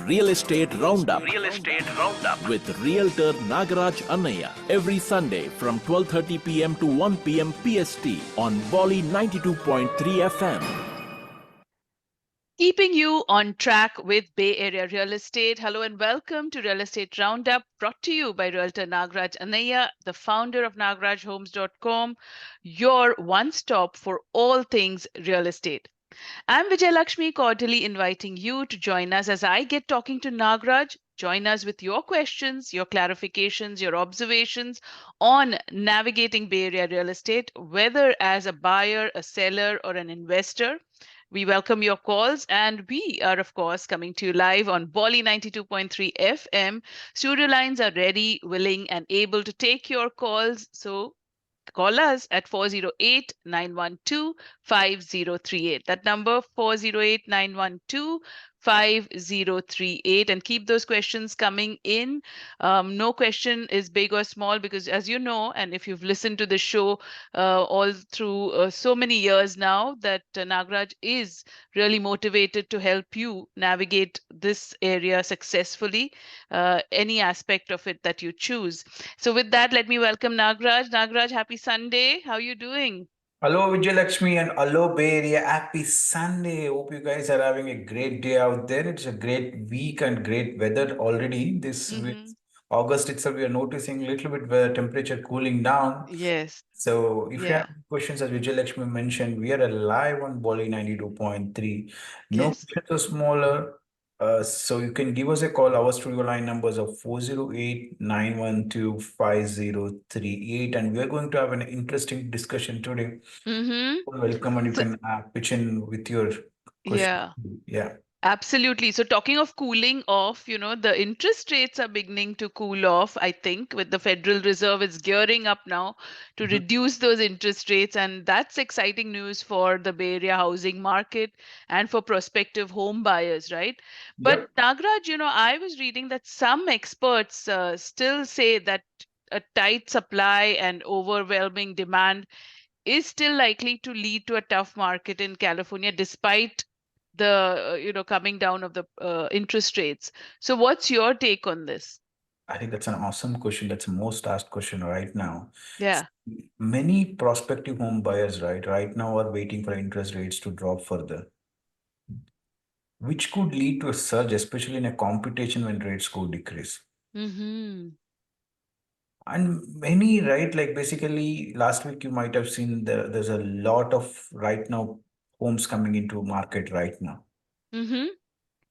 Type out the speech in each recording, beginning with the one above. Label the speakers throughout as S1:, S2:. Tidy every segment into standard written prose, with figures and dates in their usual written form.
S1: Real Estate Roundup. With Realtor Nagraj Annaya every Sunday from 12:30 p.m. to 1 p.m. PST on Bolly 92.3 FM.
S2: Keeping you on track with Bay Area real estate. Hello and welcome to Real Estate Roundup, brought to you by Realtor Nagraj Annaya, the founder of nagrajhomes.com, your one-stop for all things real estate. I'm Vijay Lakshmi, cordially inviting you to join us as I get talking to Nagraj. Join us with your questions, your clarifications, your observations on navigating Bay Area real estate, whether as a buyer, a seller, or an investor. We welcome your calls, and we are, of course, coming to you live on Bolly 92.3 FM. Studio lines are ready, willing, and able to take your calls. So call us at 408-912-5038. That number 408-912-5038, and keep those questions coming in. No question is big or small because, as you know, and if you've listened to the show all through so many years now, that Nagraj is really motivated to help you navigate this area successfully, any aspect of it that you choose. So with that, let me welcome Nagraj. Nagraj, happy Sunday. How are you doing?
S3: Hello, Vijay Lakshmi, and hello, Bay Area. Happy Sunday. Hope you guys are having a great day out there. It's a great week and great weather already. This week,
S2: Mm-hmm.
S3: August itself, we are noticing a little bit the temperature cooling down.
S2: Yes.
S3: So, if you
S2: Yeah.
S3: have questions, as Vijay Lakshmi mentioned, we are live on Bolly 92.3. No
S2: Yes.
S3: questions are smaller. So, you can give us a call. Our studio line numbers are 408-912-5038. And we are going to have an interesting discussion today.
S2: Mm-hmm.
S3: Welcome, and you
S2: So,
S3: can pitch in with your question.
S2: yeah.
S3: Yeah.
S2: Absolutely. So talking of cooling off, the interest rates are beginning to cool off, I think, with the Federal Reserve is gearing up now to
S3: Mhm.
S2: reduce those interest rates. And that's exciting news for the Bay Area housing market and for prospective home buyers, right? But
S3: Yep.
S2: Nagraj, I was reading that some experts still say that a tight supply and overwhelming demand is still likely to lead to a tough market in California, despite the coming down of the interest rates. So what's your take on this?
S3: I think that's an awesome question. That's the most asked question right now.
S2: Yeah.
S3: Many prospective home buyers, right now are waiting for interest rates to drop further, which could lead to a surge, especially in a competition when rates could decrease.
S2: Mm-hmm.
S3: And many, right, like basically last week you might have seen there's a lot of right now homes coming into market right now.
S2: Mm-hmm.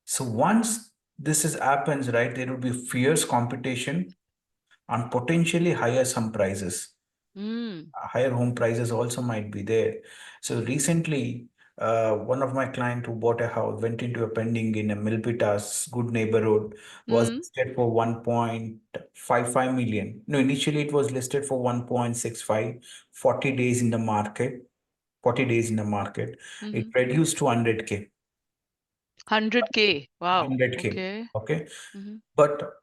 S3: So once this is happens, right, there will be fierce competition and potentially higher some prices.
S2: Mm.
S3: Higher home prices also might be there. So recently, one of my client who bought a house went into a pending in a Milpitas good neighborhood, was
S2: Mm.
S3: listed for 1.55 million. No, initially it was listed for 1.65, 40 days in the market. 40 days in the market. It
S2: Mm-hmm.
S3: reduced to 100K.
S2: 100K. Wow.
S3: 100K.
S2: Okay.
S3: Okay.
S2: Mm-hmm.
S3: But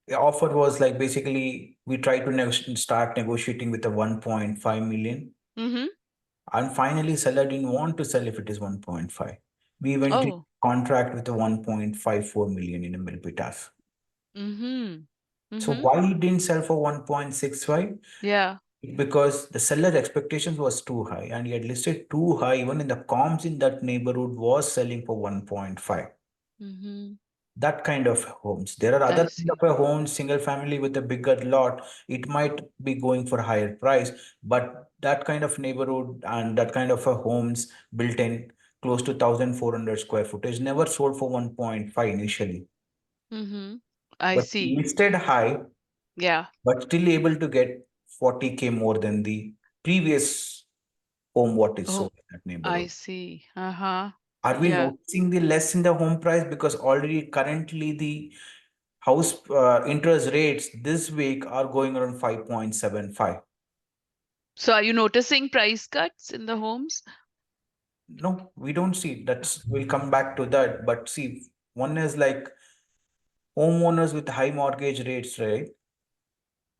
S3: the offer was like basically we tried to start negotiating with a 1.5 million.
S2: Mm-hmm.
S3: And finally, seller didn't want to sell if it is 1.5. We went in
S2: Oh.
S3: contract with a 1.54 million in a Milpitas.
S2: Mm-hmm.
S3: So
S2: Mm-hmm.
S3: why he didn't sell for 1.65?
S2: Yeah.
S3: Because the seller's expectations was too high and he had listed too high. Even in the comps in that neighborhood was selling for 1.5.
S2: Mm-hmm.
S3: That kind of homes. There are
S2: I
S3: other kind
S2: see.
S3: of a home, single family with a bigger lot. It might be going for higher price, but that kind of neighborhood and that kind of a homes built in close to 1,400 square footage never sold for 1.5 initially,
S2: Mm-hmm. I
S3: but
S2: see.
S3: listed high,
S2: Yeah.
S3: but still able to get 40K more than the previous home what is
S2: Oh,
S3: sold in that
S2: I
S3: neighborhood.
S2: see. Uh-huh.
S3: Are we
S2: Yeah.
S3: noticing the less in the home price because already currently the house interest rates this week are going around 5.75?
S2: So are you noticing price cuts in the homes?
S3: No, we don't see. That's we'll come back to that. But see, one is like homeowners with high mortgage rates, right?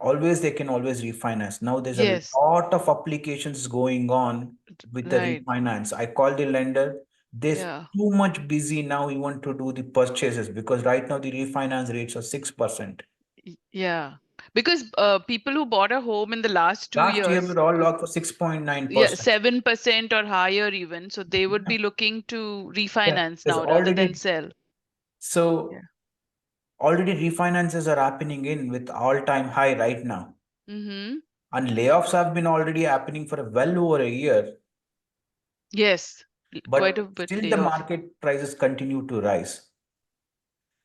S3: Always they can always refinance. Now there's a
S2: Yes.
S3: lot of applications going on with the
S2: Right.
S3: refinance. I call the lender. There's
S2: Yeah.
S3: too much busy now even to do the purchases because right now the refinance rates are 6%.
S2: Yeah. Because people who bought a home in the last two
S3: Last year we
S2: years,
S3: were all locked for 6.9%.
S2: yeah, 7% or higher even. So they would be looking to
S3: Yeah,
S2: refinance
S3: there's
S2: now rather than
S3: already
S2: sell.
S3: so
S2: Yeah.
S3: already refinances are happening in with all-time high right now.
S2: Mm-hmm.
S3: And layoffs have been already happening for well over a year,
S2: Yes. Quite a
S3: but
S2: bit
S3: still the
S2: layoff.
S3: market prices continue to rise.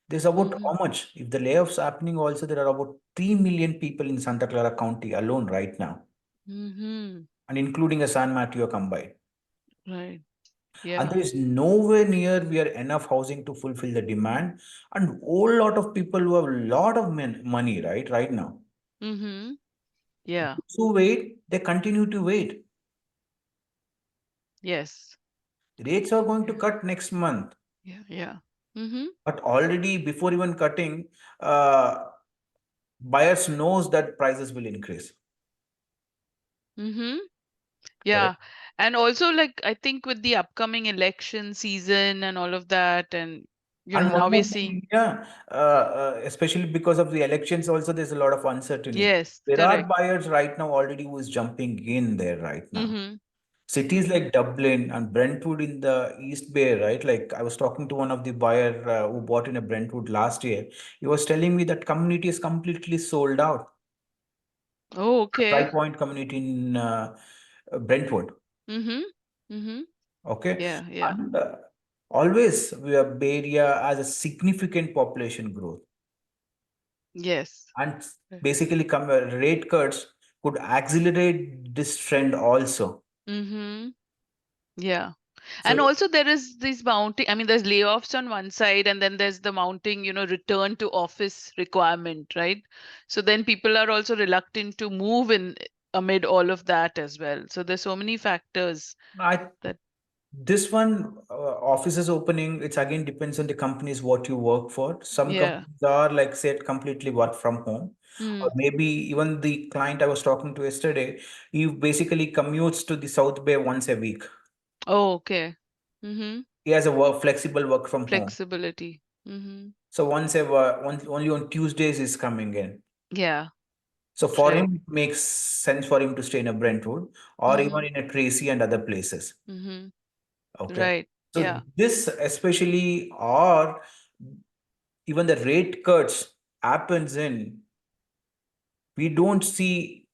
S3: There's about
S2: Mm-hmm.
S3: how much? If the layoffs happening also, there are about 3 million people in Santa Clara County alone right now,
S2: Mm-hmm.
S3: and including a San Mateo combined.
S2: Right.
S3: And
S2: Yeah.
S3: there is nowhere near we are enough housing to fulfill the demand. And whole lot of people who have a lot of money, right now.
S2: Mm-hmm. Yeah.
S3: So wait, they continue to wait.
S2: Yes.
S3: Rates are going to
S2: Yeah.
S3: cut next month.
S2: Yeah. Yeah. Mm-hmm.
S3: But already before even cutting, uh, buyers knows that prices will increase.
S2: Mm-hmm.
S3: Correct.
S2: Yeah. And also, like, I think with the upcoming election season and all of that, and,
S3: And one
S2: now we're
S3: more
S2: seeing,
S3: thing, yeah, especially because of the elections, also there's a lot of uncertainty.
S2: yes,
S3: There are
S2: correct.
S3: buyers right now already who is jumping in there right now.
S2: Mm-hmm.
S3: Cities
S2: Mm-hmm.
S3: like Dublin and Brentwood in the East Bay, right? Like I was talking to one of the buyer who bought in a Brentwood last year. He was telling me that community is completely sold out.
S2: Oh,
S3: Dry
S2: okay.
S3: Point community in Brentwood.
S2: Mm-hmm. Mm-hmm.
S3: Okay,
S2: Yeah. Yeah.
S3: and always we have Bay Area as a significant population growth,
S2: Yes.
S3: and
S2: Right.
S3: basically come rate cuts could accelerate this trend also.
S2: Mm-hmm. Yeah. And
S3: So
S2: also there is this mounting, I mean, there's layoffs on one side, and then there's the mounting, return to office requirement, right? So then people are also reluctant to move in amid all of that as well. So there's so many factors
S3: I
S2: that,
S3: this one offices opening, it's again depends on the companies what you work for. Some
S2: yeah.
S3: companies are like said completely work from home, or
S2: Mm.
S3: maybe even the client I was talking to yesterday, he basically commutes to the South Bay once a week.
S2: Oh, okay. Mm-hmm.
S3: He has a flexible work from home.
S2: Flexibility. Mm-hmm.
S3: So only on Tuesdays is coming in.
S2: Yeah.
S3: So for
S2: Right.
S3: him, it makes sense for him to stay in a Brentwood or even
S2: Mm-hmm.
S3: in a Tracy and other places.
S2: Mm-hmm.
S3: Okay.
S2: Right.
S3: So
S2: Yeah.
S3: this especially or even the rate cuts happens in, we don't see,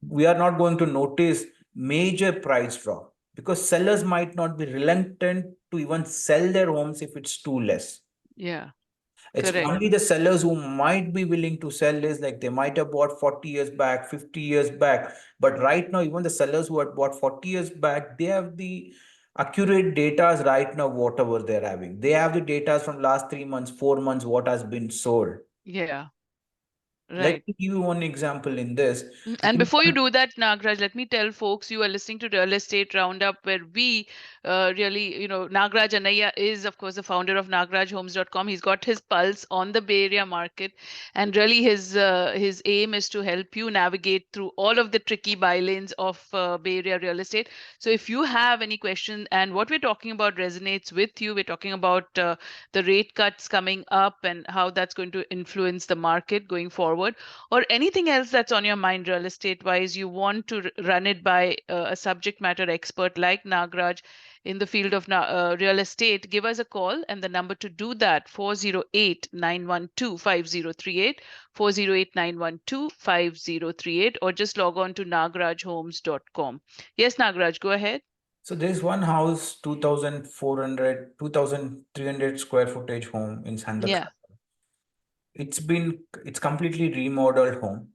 S3: we are not going to notice major price drop because sellers might not be reluctant to even sell their homes if it's too less.
S2: Yeah.
S3: It's
S2: Correct.
S3: only the sellers who might be willing to sell is like they might have bought 40 years back, 50 years back. But right now, even the sellers who had bought 40 years back, they have the accurate data right now, whatever they're having. They have the data from last 3 months, 4 months, what has been sold.
S2: Yeah.
S3: Let
S2: Right.
S3: me give you one example in this.
S2: And
S3: In
S2: before you do that, Nagraj, let me tell folks you are listening to Real Estate Roundup, where we really, Nagraj Anaya is, of course, the founder of nagrajhomes.com. He's got his pulse on the Bay Area market, and really his aim is to help you navigate through all of the tricky bylanes of Bay Area real estate. So if you have any question and what we're talking about resonates with you, we're talking about the rate cuts coming up and how that's going to influence the market going forward, or anything else that's on your mind real estate wise, you want to run it by a subject matter expert like Nagraj in the field of real estate, give us a call. And the number to do that, 408-912-5038, 408-912-5038, or just log on to nagrajhomes.com. Yes, Nagraj, go ahead.
S3: So there's one house, 2,400, 2,300 square footage home in Santa
S2: Yeah.
S3: Clara. It's completely remodeled home.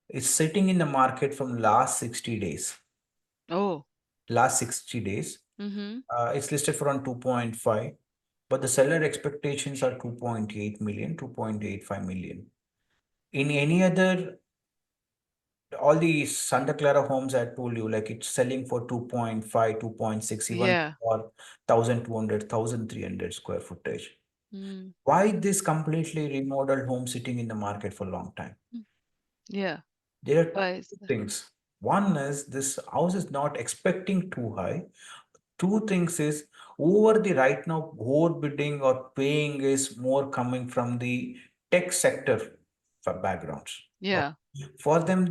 S3: It's sitting in the market from last 60 days.
S2: Oh.
S3: Last 60 days.
S2: Mm-hmm.
S3: It's listed for on 2.5, but the seller expectations are 2.8 million, 2.85 million. In any other, all the Santa Clara homes I told you, like it's selling for 2.5, 2.6, even
S2: Yeah.
S3: for 1,200, 1,300 square footage.
S2: Mm.
S3: Why this completely remodeled home sitting in the market for a long time?
S2: Yeah.
S3: There are
S2: Why is
S3: two
S2: that?
S3: things. One is this house is not expecting too high. Two things is over the right now, overbidding or paying is more coming from the tech sector backgrounds.
S2: Yeah.
S3: For them,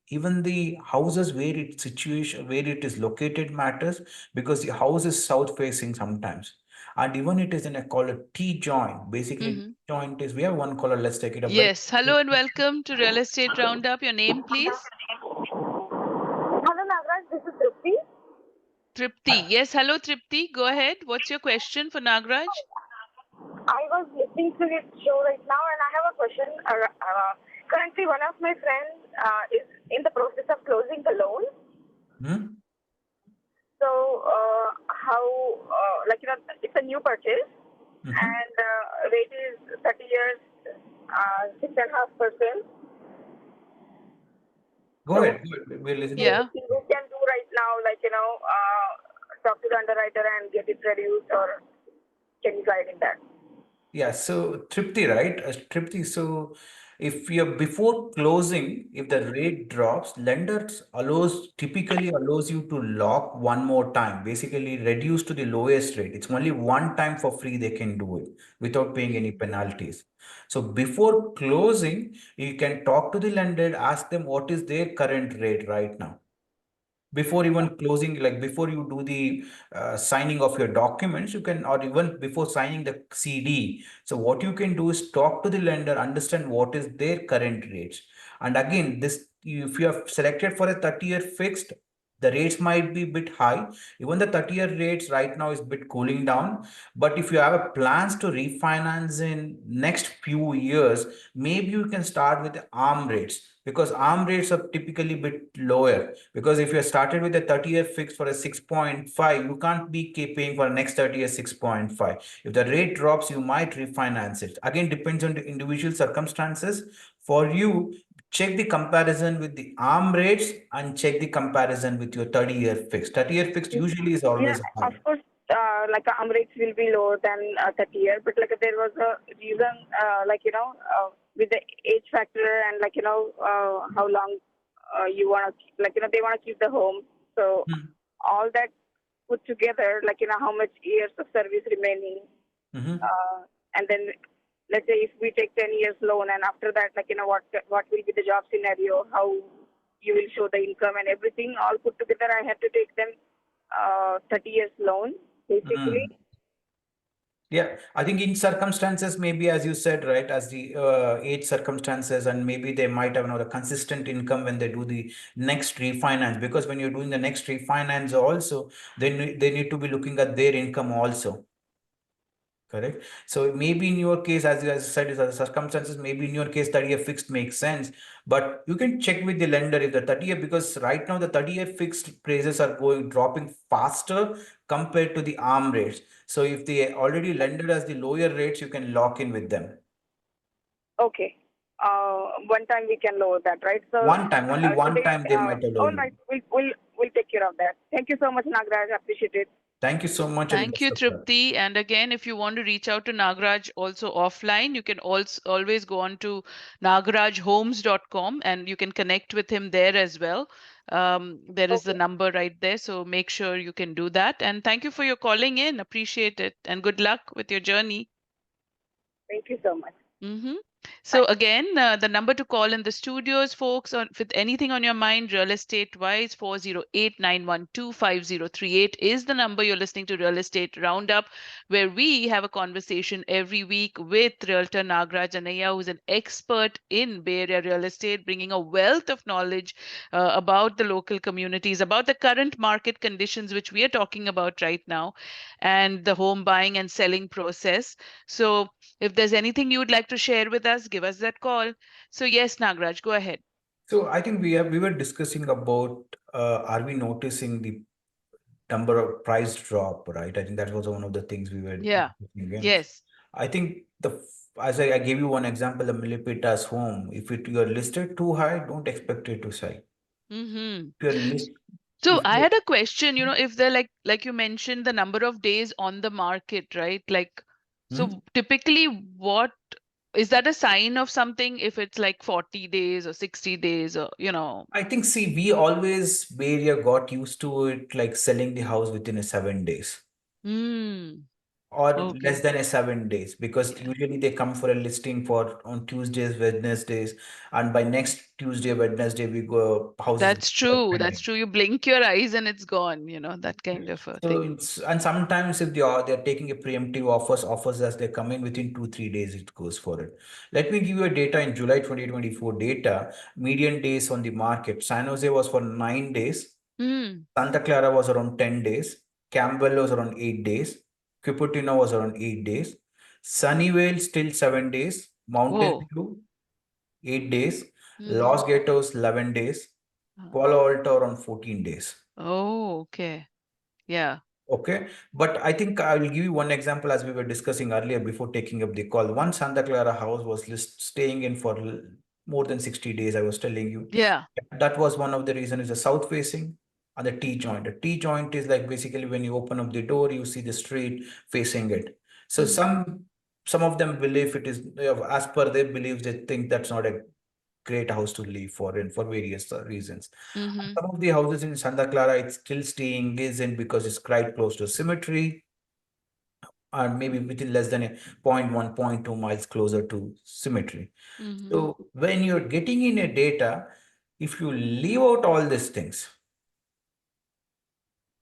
S3: even the houses where it situation where it is located matters, because the house is south facing sometimes, and even it is in a called a T joint. Basically,
S2: Hmm.
S3: joint is, we have one caller. Let's take it up.
S2: Yes. Hello and welcome to Real Estate Roundup. Your name, please?
S4: Hello, Nagraj. This is Trupti.
S2: Tripti. Yes. Hello, Tripti. Go ahead. What's your question for Nagraj?
S4: I was listening to this show right now, and I have a question. Currently, one of my friends is in the process of closing the loan.
S3: Hmm?
S4: So, it's a new purchase, and rate is 30 years, 6.5%.
S3: Go ahead. We're listening.
S2: Yeah.
S4: Anything you can do right now, talk to the underwriter and get it reduced, or can you guide in that?
S3: Yeah, so Tripti, right? Tripti, so if you're before closing, if the rate drops, lenders typically allows you to lock one more time, basically reduce to the lowest rate. It's only one time for free they can do it without paying any penalties. So before closing, you can talk to the lender, ask them what is their current rate right now. Before even closing, like before you do the signing of your documents, you can, or even before signing the CD. So what you can do is talk to the lender, understand what is their current rates. And again, this, if you have selected for a 30-year fixed, the rates might be a bit high. Even the 30-year rates right now is a bit cooling down. But if you have a plans to refinance in next few years, maybe you can start with the ARM rates, because ARM rates are typically a bit lower. Because if you started with a 30-year fix for a 6.5, you can't be paying for the next 30 years 6.5. If the rate drops, you might refinance it. Again, depends on the individual circumstances. For you, check the comparison with the ARM rates and check the comparison with your 30-year fixed. 30-year fixed usually is
S4: Yeah,
S3: always high.
S4: of course, ARM rates will be lower than 30 year, but there was a reason, with the age factor and how long you want to, they want to keep the home. So all that put together, how much years of service remaining, and then let's say if we take 10 years loan, and after that, what will be the job scenario, how you will show the income and everything, all put together, I had to take them 30 years loan, basically.
S3: Yeah, I think in circumstances, maybe as you said, right, as the age circumstances, and maybe they might have another consistent income when they do the next refinance. Because when you're doing the next refinance also, they need to be looking at their income also. Correct. So maybe in your case, as you said, is the circumstances, maybe in your case, 30-year fixed makes sense. But you can check with the lender if the 30-year, because right now the 30-year fixed prices are dropping faster compared to the ARM rates. So if they already lended as the lower rates, you can lock in with them.
S4: Okay. One time we can lower that, right? So
S3: one time, only one time they might allow
S4: all
S3: you.
S4: right, we'll take care of that. Thank you so much, Nagraj. I appreciate it.
S3: Thank you so much.
S2: Thank you, Tripti. And again, if you want to reach out to Nagraj also offline, you can also always go on to nagrajhomes.com and you can connect with him there as well. There is the number right there. So make sure you can do that. And thank you for your calling in. Appreciate it. And good luck with your journey.
S4: Thank you so much.
S2: So again, the number to call in the studios, folks, with anything on your mind, real estate wise, 408-912-5038 is the number. You're listening to Real Estate Roundup, where we have a conversation every week with Realtor Nagraj Anaya, who's an expert in Bay Area real estate, bringing a wealth of knowledge about the local communities, about the current market conditions, which we are talking about right now, and the home buying and selling process. So if there's anything you would like to share with us, give us that call. So yes, Nagraj, go ahead.
S3: So I think we were discussing about are we noticing the number of price drop, right? I think that was one of the things we were discussing again.
S2: Yes.
S3: I think as I gave you one example, the Milpitas home. If you're listed too high, don't expect it to sell.
S2: So I had a question, if they're like you mentioned, the number of days on the market, right? So typically what is that a sign of something if it's like 40 days or 60 days or,
S3: I think, we always, Bay Area got used to it, like selling the house within 7 days.
S2: Mm.
S3: or less
S2: Okay.
S3: than a 7 days, because
S2: Yeah.
S3: usually they come for a listing for on Tuesdays, Wednesdays, and by next Tuesday, Wednesday, we go houses.
S2: That's true. That's true. You blink your eyes and it's gone, that kind of a
S3: So
S2: thing.
S3: and sometimes if they're taking a preemptive offers as they come in within 2-3 days, it goes for it. Let me give you a data in July 2024 data. Median days on the market. San Jose was for 9 days.
S2: Mm.
S3: Santa Clara was around 10 days. Campbell was around 8 days. Cupertino was around 8 days. Sunnyvale still 7 days. Mountain
S2: Oh.
S3: View 8 days.
S2: Mm-hmm.
S3: Los Gatos 11 days. Palo Alto around 14 days.
S2: Oh, okay. Yeah.
S3: Okay, but I think I will give you one example as we were discussing earlier before taking up the call. One Santa Clara house was staying in for more than 60 days. I was telling you
S2: Yeah.
S3: that was one of the reasons is the south facing and the T joint. The T joint is like basically when you open up the door, you see the street facing it. So
S2: Mm-hmm.
S3: some of them believe it is as per their beliefs, they think that's not a great house to live for and for various reasons.
S2: Mm-hmm.
S3: Some of the houses in Santa Clara, it's still staying isn't because it's quite close to symmetry and maybe within less than a zero point 0.1, 0.2 miles closer to symmetry.
S2: Mm-hmm.
S3: So when you're getting in a data, if you leave out all these things,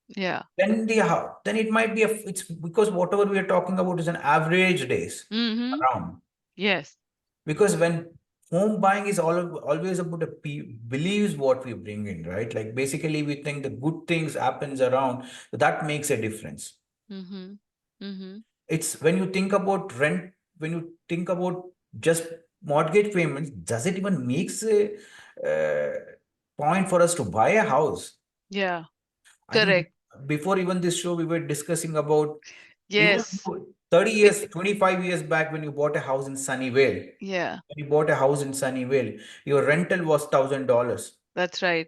S2: Yeah.
S3: then it might be it's because whatever we are talking about is an average days
S2: Mm-hmm.
S3: around.
S2: Yes.
S3: Because when home buying is always about the believes what we bring in, right? Like basically we think the good things happens around, that makes a difference.
S2: Mm-hmm. Mm-hmm.
S3: It's when you think about rent, when you think about just mortgage payments, does it even makes a point for us to buy a house?
S2: Yeah.
S3: I think
S2: Correct.
S3: before even this show, we were discussing about even
S2: Yes.
S3: 30
S2: It,
S3: years, 25 years back when you bought a house in Sunnyvale.
S2: yeah.
S3: When you bought a house in Sunnyvale, your rental was $1,000
S2: That's right.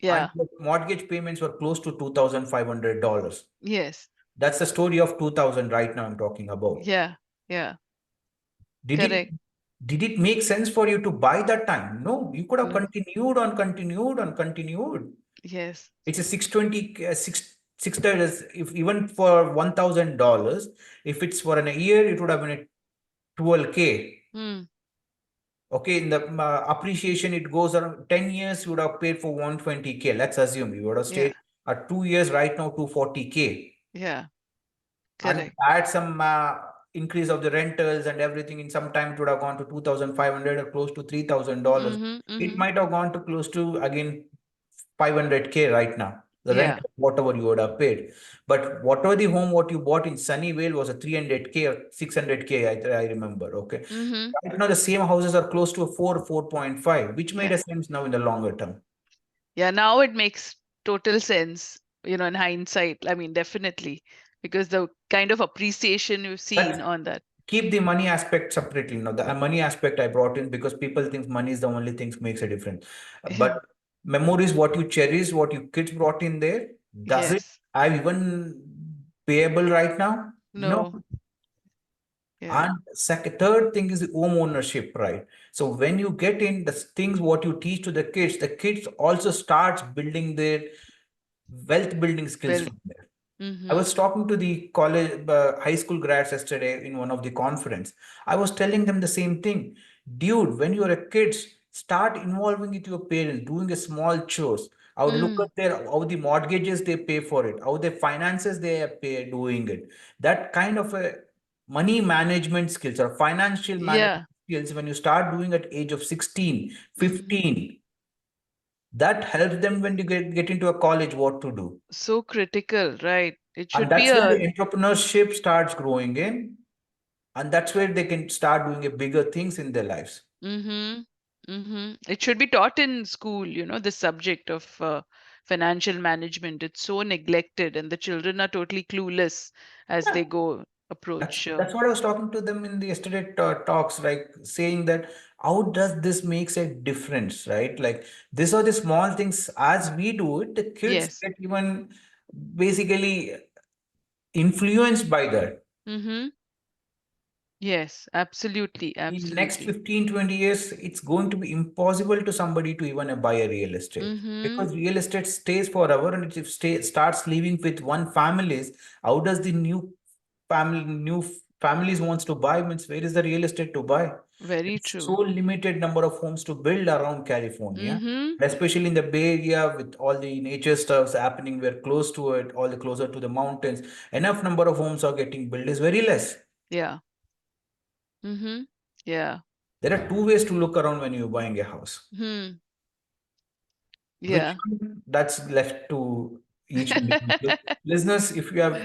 S3: and
S2: Yeah.
S3: your mortgage payments were close to $2,500.
S2: Yes.
S3: That's the story of 2000 right now I'm talking about.
S2: Yeah. Yeah.
S3: Did it
S2: Correct.
S3: did it make sense for you to buy that time? No, you could have
S2: No.
S3: continued.
S2: Yes.
S3: It's a 620 $6 if even for $1,000, if it's for a year, it would have been a 12K.
S2: Mm.
S3: Okay, in the appreciation, it goes around 10 years, you would have paid for 120K. Let's assume you would have
S2: Yeah.
S3: stayed at 2 years right now, 240K.
S2: Yeah.
S3: And
S2: Correct.
S3: add some increase of the rentals and everything, in some time it would have gone to 2,500 or close to $3,000.
S2: Mm-hmm.
S3: It
S2: Mm-hmm.
S3: might have gone to close to again 500K right now. The rent,
S2: Yeah.
S3: whatever you would have paid. But whatever the home what you bought in Sunnyvale was a 300K or 600K, I remember. Okay.
S2: Mm-hmm.
S3: Right now the same houses are close to a 4.5, which made
S2: Yeah.
S3: a sense now in the longer term.
S2: Yeah. Now it makes total sense, in hindsight. I mean, definitely, because the kind of appreciation you've seen
S3: Let's
S2: on that.
S3: keep the money aspect separately. No, the money aspect I brought in because people think money is the only thing makes a difference.
S2: Yeah.
S3: But memories, what you cherish, what your kids brought in there, does it
S2: Yes.
S3: have even payable right now? No.
S2: No. Yeah.
S3: And second, third thing is the home ownership, right? So when you get in the things what you teach to the kids also starts building their wealth building skills
S2: Well.
S3: from there. I
S2: Mm-hmm.
S3: was talking to the college, high school grads yesterday in one of the conference. I was telling them the same thing. Dude, when you're a kid, start involving with your parents, doing a small chores. I would look
S2: Mm.
S3: at their how the mortgages they pay for it, how the finances they are pay doing it. That kind of a money management skills or financial management
S2: Yeah.
S3: skills, when you start doing at age of 16,
S2: Mm-hmm.
S3: 15, that helps them when you get into a college what to do.
S2: So critical, right? It
S3: And
S2: should be
S3: that's where
S2: a.
S3: the entrepreneurship starts growing in. And that's where they can start doing a bigger things in their lives.
S2: Mm-hmm. Mm-hmm. It should be taught in school, the subject of financial management. It's so neglected, and the children are totally clueless as
S3: Yeah,
S2: they go approach.
S3: that's what I was talking to them in the yesterday talks, like saying that how does this makes a difference, right? Like these are the small things as we do it, the kids
S2: Yes.
S3: get even basically influenced by that.
S2: Mm-hmm. Yes, absolutely,
S3: In next
S2: absolutely.
S3: 15-20 years, it's going to be impossible to somebody to even buy a real estate,
S2: Mm-hmm.
S3: because real estate stays forever, and it starts living with one families. How does the new families wants to buy? Means where is the real estate to buy?
S2: Very
S3: It's so
S2: true.
S3: limited number of homes to build around California,
S2: Mm-hmm.
S3: especially in the Bay Area with all the nature stuffs happening. We're close to it, all the closer to the mountains. Enough number of homes are getting built is very less.
S2: Yeah. Mm-hmm. Yeah.
S3: There are two ways to look around when you're buying a house.
S2: Hmm.
S3: Which
S2: Yeah.
S3: one, that's left to each individual. Listeners, if you have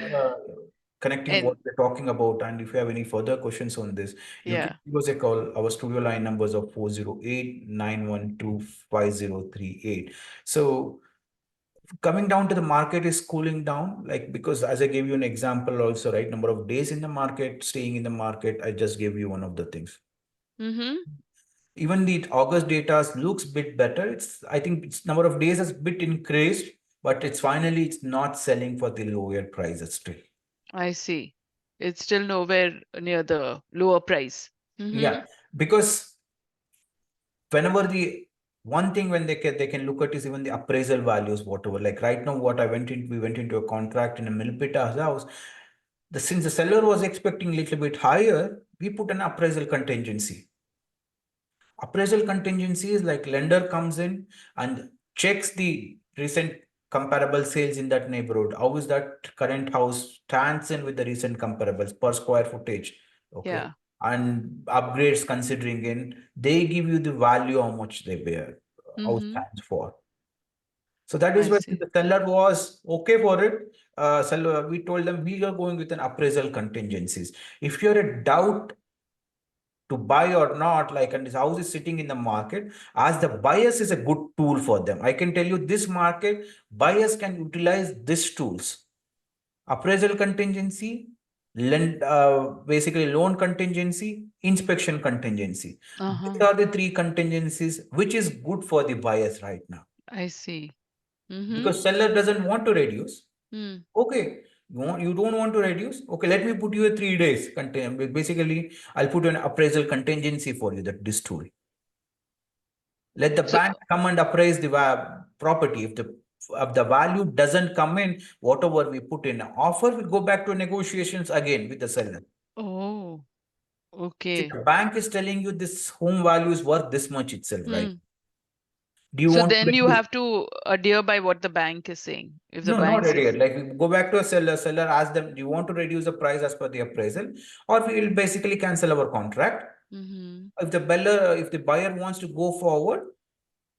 S3: connecting what
S2: And
S3: we're talking about, and if you have any further questions on this, you can
S2: yeah.
S3: give us a call. Our studio line numbers are 408-912-5038. So coming down to the market is cooling down, like, because as I gave you an example also, right? Number of days in the market, staying in the market, I just gave you one of the things.
S2: Mm-hmm.
S3: Even the August data looks bit better. I think its number of days has bit increased, but it's not selling for the lower prices still.
S2: I see. It's still nowhere near the lower price. Mm-hmm.
S3: Yeah, because whenever the one thing when they can look at is even the appraisal values, whatever. Like right now, we went into a contract in a Milpitas house. Since the seller was expecting a little bit higher, we put an appraisal contingency. Appraisal contingency is like lender comes in and checks the recent comparable sales in that neighborhood. How is that current house stands in with the recent comparables per square footage? Okay.
S2: Yeah.
S3: And upgrades considering in, they give you the value how much they bear, house
S2: Mm-hmm.
S3: stands for. So that is
S2: I
S3: when
S2: see.
S3: the seller was okay for it. Seller, we told them we are going with an appraisal contingencies. If you're a doubt to buy or not, like, and this house is sitting in the market, as the buyers is a good tool for them. I can tell you this market, buyers can utilize these tools. Appraisal contingency, basically loan contingency, inspection contingency. These
S2: Uh-huh.
S3: are the three contingencies which is good for the buyers right now.
S2: I see. Mm-hmm.
S3: Because seller doesn't want to reduce.
S2: Mm.
S3: Okay, you don't want to reduce? Okay, let me put you a 3 days. Basically, I'll put an appraisal contingency for you, that this tool. Let the
S2: So,
S3: bank come and appraise the property. If the value doesn't come in, whatever we put in offer, we go back to negotiations again with the seller.
S2: oh,
S3: See,
S2: okay.
S3: the bank is telling you this home value is worth this much itself, right?
S2: Hmm.
S3: Do you
S2: So
S3: want to
S2: then you
S3: reduce?
S2: have to adhere by what the bank is saying. If the
S3: No, not
S2: bank
S3: ready.
S2: says,
S3: Like we go back to a seller, seller ask them, do you want to reduce the price as per the appraisal, or we will basically cancel our contract.
S2: mm-hmm.
S3: If the buyer wants to go forward,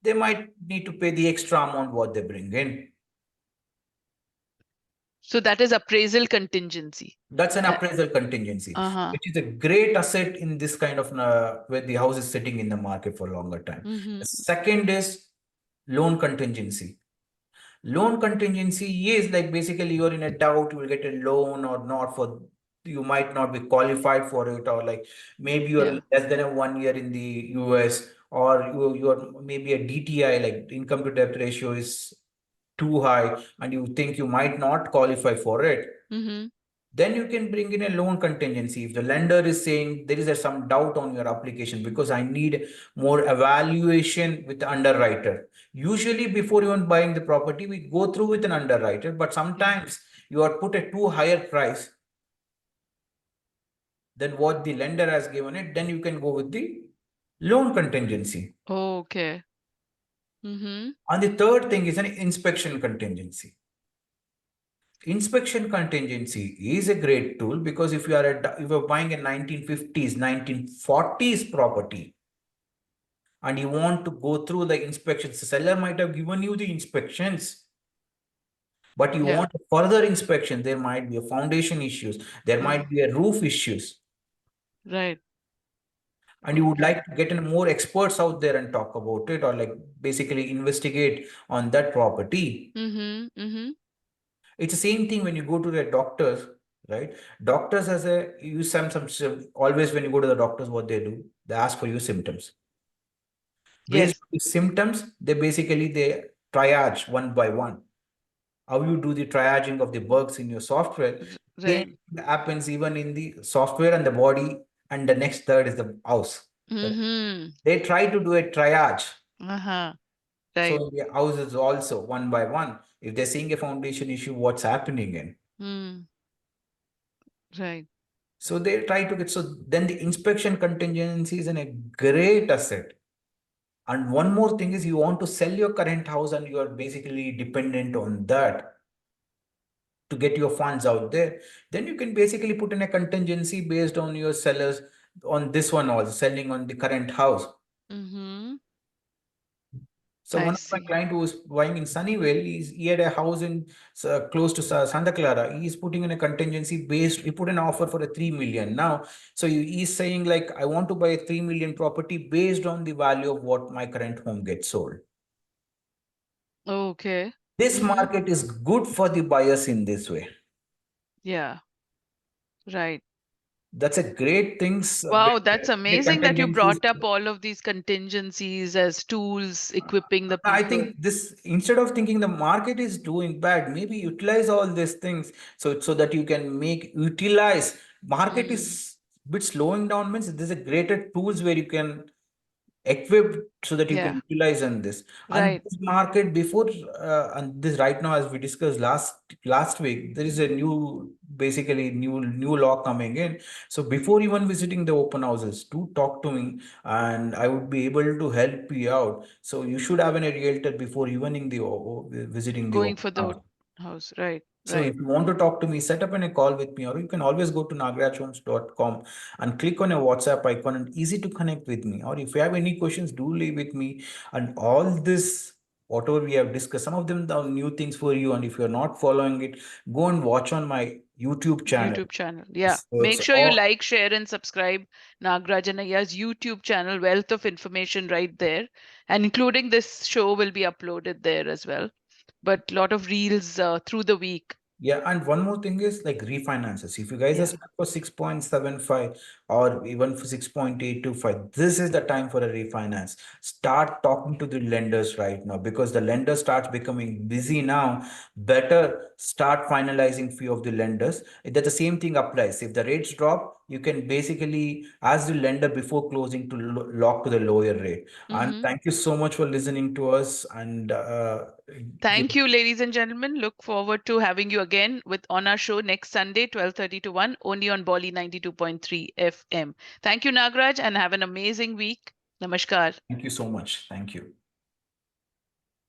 S3: they might need to pay the extra amount what they bring in.
S2: So that is appraisal contingency.
S3: That's an
S2: Uh,
S3: appraisal contingency,
S2: uh-huh.
S3: which is a great asset in this kind of where the house is sitting in the market for a longer time. The
S2: Mm-hmm.
S3: second is loan contingency. Loan contingency is like basically you're in a doubt, you will get a loan or not for, you might not be qualified for it, or like maybe you're
S2: Yeah.
S3: less than a 1 year in the US, or you're maybe a DTI, like income to debt ratio is too high, and you think you might not qualify for it.
S2: Mm-hmm.
S3: Then you can bring in a loan contingency. If the lender is saying there is some doubt on your application because I need more evaluation with the underwriter. Usually before even buying the property, we go through with an underwriter, but
S2: Yeah.
S3: sometimes you are put a too higher price than what the lender has given it, then you can go with the loan contingency.
S2: Oh, okay. Mm-hmm.
S3: And the third thing is an inspection contingency. Inspection contingency is a great tool because if you're buying a 1950s, 1940s property and you want to go through the inspections, the seller might have given you the inspections, but you
S2: Yeah.
S3: want further inspection. There might be a foundation issues, there
S2: Uh,
S3: might be a roof issues,
S2: right.
S3: and you would
S2: Okay.
S3: like to get in more experts out there and talk about it, or like basically investigate on that property.
S2: Mm-hmm. Mm-hmm.
S3: It's the same thing when you go to the doctors, right? Doctors has a use always when you go to the doctors, what they do, they ask for your symptoms. Based
S2: Yes.
S3: on the symptoms, they triage one by one. How you do the triaging of the bugs in your software, same
S2: Right.
S3: happens even in the software and the body and the next third is the house.
S2: Mm-hmm.
S3: They try to do a triage.
S2: Uh-huh. Right.
S3: So the houses also one by one. If they're seeing a foundation issue, what's happening in?
S2: Mm. Right.
S3: So they try to get, so then the inspection contingency is a great asset. And one more thing is you want to sell your current house and you are basically dependent on that to get your funds out there. Then you can basically put in a contingency based on your sellers on this one also selling on the current house.
S2: Mm-hmm.
S3: So
S2: I
S3: one of my
S2: see.
S3: client who was buying in Sunnyvale, he had a house in close to Santa Clara. He's putting in a contingency based. He put an offer for a 3 million now. So he's saying like, I want to buy a 3 million property based on the value of what my current home gets sold.
S2: Okay.
S3: This
S2: Mm-hmm.
S3: market is good for the buyers in this way.
S2: Yeah. Right.
S3: That's a great things.
S2: Wow, that's
S3: The
S2: amazing that you
S3: contingencies.
S2: brought up all of these contingencies as tools equipping the
S3: I
S2: people.
S3: think this, instead of thinking the market is doing bad, maybe utilize all these things so that you can utilize. Market is bit slowing down means there's a greater tools where you can equipped so that you
S2: Yeah.
S3: can utilize on this. And
S2: Right.
S3: this market before and this right now, as we discussed last week, there is a new basically new law coming in. So before even visiting the open houses, do talk to me and I would be able to help you out. So you should have a realtor before even in the visiting the
S2: Going
S3: open
S2: for the
S3: house.
S2: house. Right.
S3: So
S2: Right.
S3: if you want to talk to me, set up a call with me, or you can always go to nagrajhomes.com and click on a WhatsApp icon and easy to connect with me. Or if you have any questions, do leave with me. And all this, whatever we have discussed, some of them are new things for you. And if you're not following it, go and watch on my YouTube channel.
S2: YouTube channel. Yeah.
S3: So,
S2: Make
S3: so
S2: sure you
S3: all,
S2: like, share, and subscribe Nagraj Anaya's YouTube channel. Wealth of information right there. And including this show will be uploaded there as well. But a lot of reels through the week.
S3: yeah, and one more thing is like refinances. If you guys are
S2: Yeah.
S3: stuck for 6.75 or even for 6.825, this is the time for a refinance. Start talking to the lenders right now because the lender starts becoming busy now. Better start finalizing few of the lenders. That the same thing applies. If the rates drop, you can basically ask the lender before closing to lock to the lower rate. And
S2: Mm-hmm.
S3: thank you so much for listening to us and
S2: Thank you, ladies and gentlemen. Look forward to having you again with on our show next Sunday, 12:30 to 1, only on Bolly 92.3 FM. Thank you, Nagraj, and have an amazing week. Namaskar.
S3: thank you so much. Thank you.